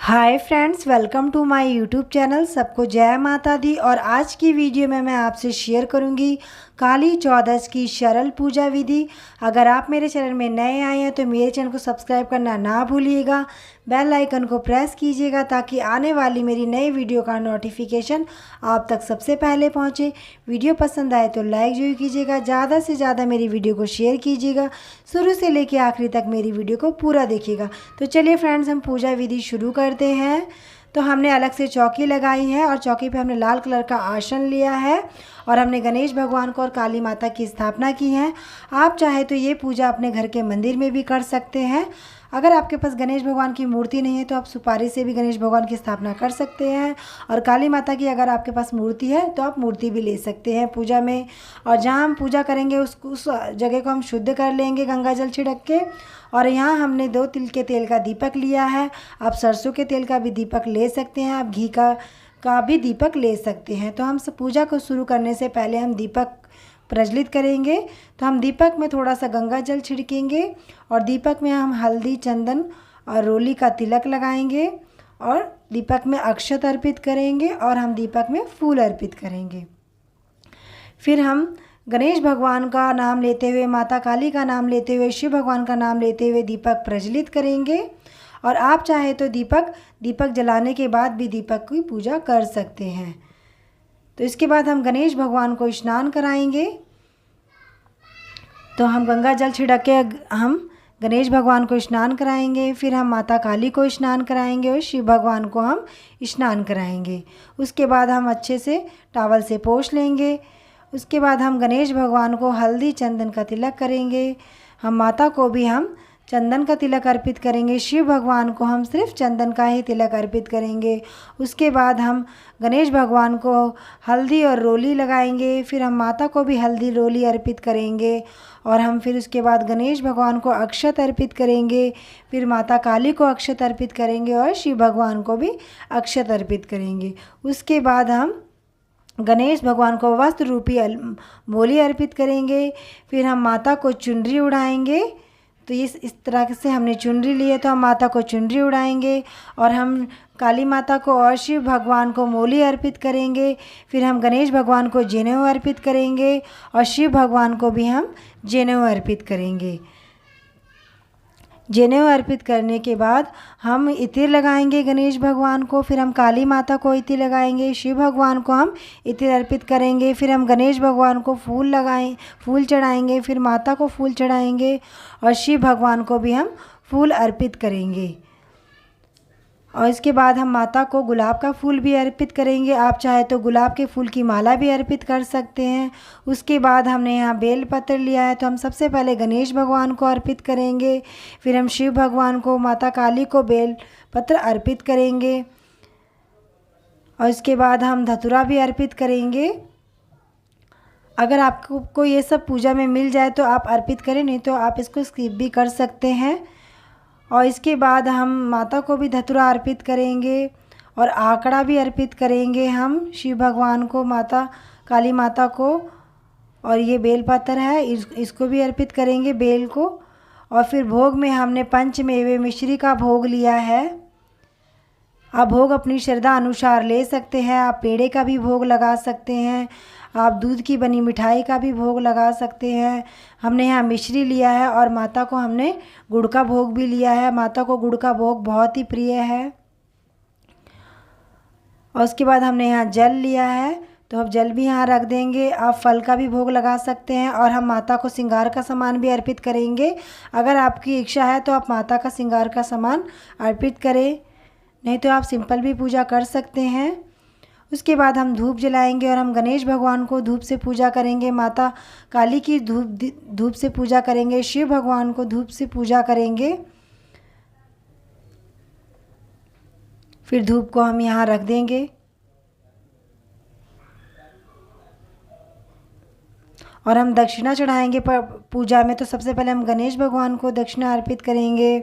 Hi friends, welcome to my YouTube channel. सबको जय माता दी। और आज की वीडियो में मैं आपसे शेयर करूंगी काली चौदस की सरल पूजा विधि। अगर आप मेरे चैनल में नए आए हैं तो मेरे चैनल को सब्सक्राइब करना ना भूलिएगा, बेल आइकन को प्रेस कीजिएगा ताकि आने वाली मेरी नई वीडियो का नोटिफिकेशन आप तक सबसे पहले पहुंचे। वीडियो पसंद आए तो लाइक जरूर कीजिएगा, ज़्यादा से ज़्यादा मेरी वीडियो को शेयर कीजिएगा, शुरू से लेकर आखिरी तक मेरी वीडियो को पूरा देखिएगा। तो चलिए फ्रेंड्स, हम पूजा विधि शुरू करते हैं। तो हमने अलग से चौकी लगाई है और चौकी पे हमने लाल कलर का आसन लिया है और हमने गणेश भगवान को और काली माता की स्थापना की है। आप चाहे तो ये पूजा अपने घर के मंदिर में भी कर सकते हैं। अगर आपके पास गणेश भगवान की मूर्ति नहीं है तो आप सुपारी से भी गणेश भगवान की स्थापना कर सकते हैं। और काली माता की अगर आपके पास मूर्ति है तो आप मूर्ति भी ले सकते हैं पूजा में। और जहाँ हम पूजा करेंगे उस जगह को हम शुद्ध कर लेंगे गंगा जल छिड़क के। और यहाँ हमने 2 तिल के तेल का दीपक लिया है। आप सरसों के तेल का भी दीपक ले सकते हैं, आप घी का भी दीपक ले सकते हैं। तो हम सब पूजा को शुरू करने से पहले हम दीपक प्रज्वलित करेंगे। तो हम दीपक में थोड़ा सा गंगा जल छिड़केंगे और दीपक में हम हल्दी, चंदन और रोली का तिलक लगाएंगे और दीपक में अक्षत अर्पित करेंगे और हम दीपक में फूल अर्पित करेंगे। फिर हम गणेश भगवान का नाम लेते हुए, माता काली का नाम लेते हुए, शिव भगवान का नाम लेते हुए दीपक प्रज्वलित करेंगे। और आप चाहे तो दीपक जलाने के बाद भी दीपक की पूजा कर सकते हैं। तो इसके बाद हम गणेश भगवान को स्नान कराएंगे। तो हम गंगा जल छिड़क के हम गणेश भगवान को स्नान कराएंगे। फिर हम माता काली को स्नान कराएंगे और शिव भगवान को हम स्नान कराएंगे। उसके बाद हम अच्छे से टॉवल से पोंछ लेंगे। उसके बाद हम गणेश भगवान को हल्दी, चंदन का तिलक करेंगे। हम माता को भी हम चंदन का तिलक अर्पित करेंगे। शिव भगवान को हम सिर्फ चंदन का ही तिलक अर्पित करेंगे। उसके बाद हम गणेश भगवान को हल्दी और रोली लगाएंगे। फिर हम माता को भी हल्दी रोली अर्पित करेंगे और हम फिर उसके बाद गणेश भगवान को अक्षत अर्पित करेंगे। फिर माता काली को अक्षत अर्पित करेंगे और शिव भगवान को भी अक्षत अर्पित करेंगे। उसके बाद हम गणेश भगवान को वस्त्र रूपी मोली अर्पित करेंगे। फिर हम माता को चुनरी उड़ाएंगे। तो इस तरह से हमने चुनरी ली है तो हम माता को चुनरी उड़ाएंगे और हम काली माता को और शिव भगवान को मोली अर्पित करेंगे। फिर हम गणेश भगवान को जनेऊ अर्पित करेंगे और शिव भगवान को भी हम जनेऊ अर्पित करेंगे। जनेऊ अर्पित करने के बाद हम इत्र लगाएंगे गणेश भगवान को। फिर हम काली माता को इत्र लगाएंगे, शिव भगवान को हम इत्र अर्पित करेंगे। फिर हम गणेश भगवान को फूल चढ़ाएंगे। फिर माता को फूल चढ़ाएंगे और शिव भगवान को भी हम फूल अर्पित करेंगे। और इसके बाद हम माता को गुलाब का फूल भी अर्पित करेंगे। आप चाहे तो गुलाब के फूल की माला भी अर्पित कर सकते हैं। उसके बाद हमने यहाँ बेल पत्र लिया है तो हम सबसे पहले गणेश भगवान को अर्पित करेंगे। फिर हम शिव भगवान को, माता काली को बेल पत्र अर्पित करेंगे और इसके बाद हम धतूरा भी अर्पित करेंगे। अगर आपको ये सब पूजा में मिल जाए तो आप अर्पित करें, नहीं तो आप इसको स्किप भी कर सकते हैं। और इसके बाद हम माता को भी धतूरा अर्पित करेंगे और आंकड़ा भी अर्पित करेंगे हम शिव भगवान को, माता काली माता को। और ये बेल पत्र है, इसको भी अर्पित करेंगे, बेल को। और फिर भोग में हमने पंचमेवे मिश्री का भोग लिया है। आप भोग अपनी श्रद्धा अनुसार ले सकते हैं। आप पेड़े का भी भोग लगा सकते हैं, आप दूध की बनी मिठाई का भी भोग लगा सकते हैं। हमने यहाँ मिश्री लिया है और माता को हमने गुड़ का भोग भी लिया है। माता को गुड़ का भोग बहुत ही प्रिय है। और उसके बाद हमने यहाँ जल लिया है तो अब जल भी यहाँ रख देंगे। आप फल का भी भोग लगा सकते हैं और हम माता को श्रृंगार का सामान भी अर्पित करेंगे। अगर आपकी इच्छा है तो आप माता का श्रृंगार का सामान अर्पित करें, नहीं तो आप सिंपल भी पूजा कर सकते हैं। उसके बाद हम धूप जलाएंगे और हम गणेश भगवान को धूप से पूजा करेंगे। माता काली की धूप से पूजा करेंगे। शिव भगवान को धूप से पूजा करेंगे। फिर धूप को हम यहाँ रख देंगे और हम दक्षिणा चढ़ाएंगे पूजा में। तो सबसे पहले हम गणेश भगवान को दक्षिणा अर्पित करेंगे।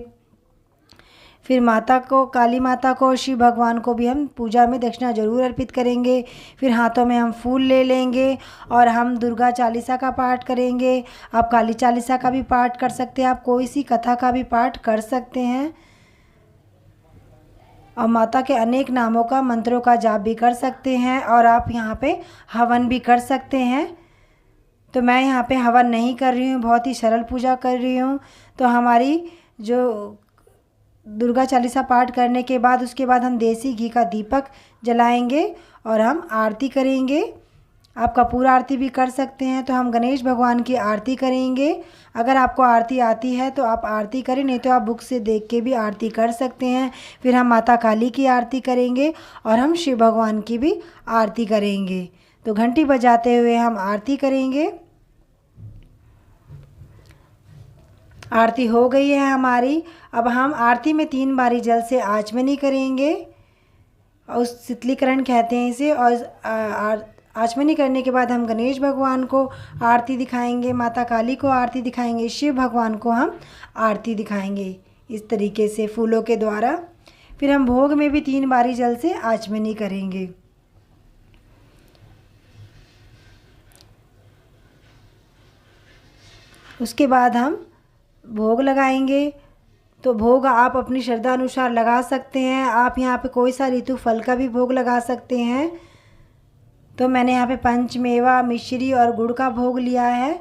फिर माता को, काली माता को और शिव भगवान को भी हम पूजा में दक्षिणा जरूर अर्पित करेंगे। फिर हाथों में हम फूल ले लेंगे और हम दुर्गा चालीसा का पाठ करेंगे। आप काली चालीसा का भी पाठ कर सकते हैं, आप कोई सी कथा का भी पाठ कर सकते हैं। और माता के अनेक नामों का मंत्रों का जाप भी कर सकते हैं और आप यहाँ पे हवन भी कर सकते हैं। तो मैं यहाँ पे हवन नहीं कर रही हूँ, बहुत ही सरल पूजा कर रही हूँ। तो हमारी जो दुर्गा चालीसा पाठ करने के बाद उसके बाद हम देसी घी का दीपक जलाएंगे और हम आरती करेंगे। आप कपूर आरती भी कर सकते हैं। तो हम गणेश भगवान की आरती करेंगे। अगर आपको आरती आती है तो आप आरती करें, नहीं तो आप बुक से देख के भी आरती कर सकते हैं। फिर हम माता काली की आरती करेंगे और हम शिव भगवान की भी आरती करेंगे। तो घंटी बजाते हुए हम आरती करेंगे। आरती हो गई है हमारी। अब हम आरती में 3 बारी जल से आचमनी करेंगे और शीतलीकरण कहते हैं इसे। और आचमनी करने के बाद हम गणेश भगवान को आरती दिखाएंगे, माता काली को आरती दिखाएंगे, शिव भगवान को हम आरती दिखाएंगे इस तरीके से फूलों के द्वारा। फिर हम भोग में भी 3 बारी जल से आचमनी करेंगे। उसके बाद हम भोग लगाएंगे। तो भोग आप अपनी श्रद्धा अनुसार लगा सकते हैं। आप यहाँ पे कोई सा ऋतु फल का भी भोग लगा सकते हैं। तो मैंने यहाँ पे पंचमेवा, मिश्री और गुड़ का भोग लिया है।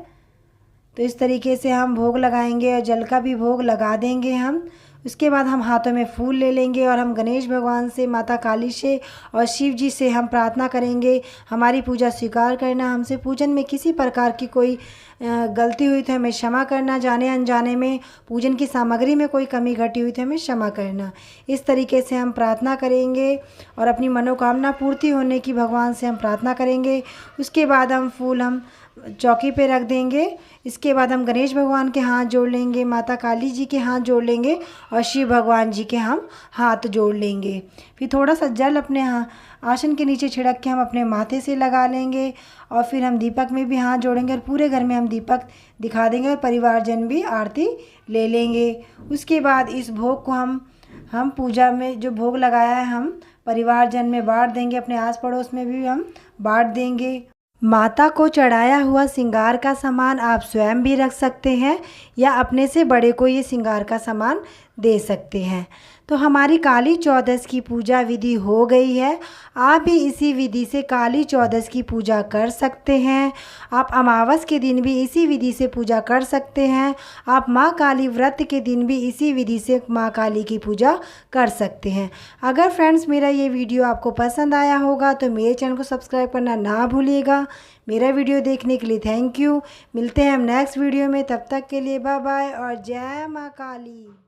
तो इस तरीके से हम भोग लगाएंगे और जल का भी भोग लगा देंगे हम। उसके बाद हम हाथों में फूल ले लेंगे और हम गणेश भगवान से, माता काली से और शिव जी से हम प्रार्थना करेंगे हमारी पूजा स्वीकार करना। हमसे पूजन में किसी प्रकार की कोई गलती हुई तो हमें क्षमा करना, जाने अनजाने में पूजन की सामग्री में कोई कमी घटी हुई तो हमें क्षमा करना। इस तरीके से हम प्रार्थना करेंगे और अपनी मनोकामना पूर्ति होने की भगवान से हम प्रार्थना करेंगे। उसके बाद हम फूल हम चौकी पे रख देंगे। इसके बाद हम गणेश भगवान के हाथ जोड़ लेंगे, माता काली जी के हाथ जोड़ लेंगे और शिव भगवान जी के हम हाथ जोड़ लेंगे। फिर थोड़ा सा जल अपने आसन के नीचे छिड़क के हम अपने माथे से लगा लेंगे और फिर हम दीपक में भी हाथ जोड़ेंगे और पूरे घर में हम दीपक दिखा देंगे और परिवारजन भी आरती ले लेंगे। उसके बाद इस भोग को हम पूजा में जो भोग लगाया है हम परिवारजन में बांट देंगे, अपने आस पड़ोस में भी हम बांट देंगे। माता को चढ़ाया हुआ श्रृंगार का सामान आप स्वयं भी रख सकते हैं या अपने से बड़े को ये श्रृंगार का सामान दे सकते हैं। तो हमारी काली चौदस की पूजा विधि हो गई है। आप भी इसी विधि से काली चौदस की पूजा कर सकते हैं। आप अमावस के दिन भी इसी विधि से पूजा कर सकते हैं। आप माँ काली व्रत के दिन भी इसी विधि से माँ काली की पूजा कर सकते हैं। अगर फ्रेंड्स मेरा ये वीडियो आपको पसंद आया होगा तो मेरे चैनल को सब्सक्राइब करना ना भूलिएगा। मेरा वीडियो देखने के लिए थैंक यू। मिलते हैं हम नेक्स्ट वीडियो में, तब तक के लिए बाय बाय और जय माँ काली।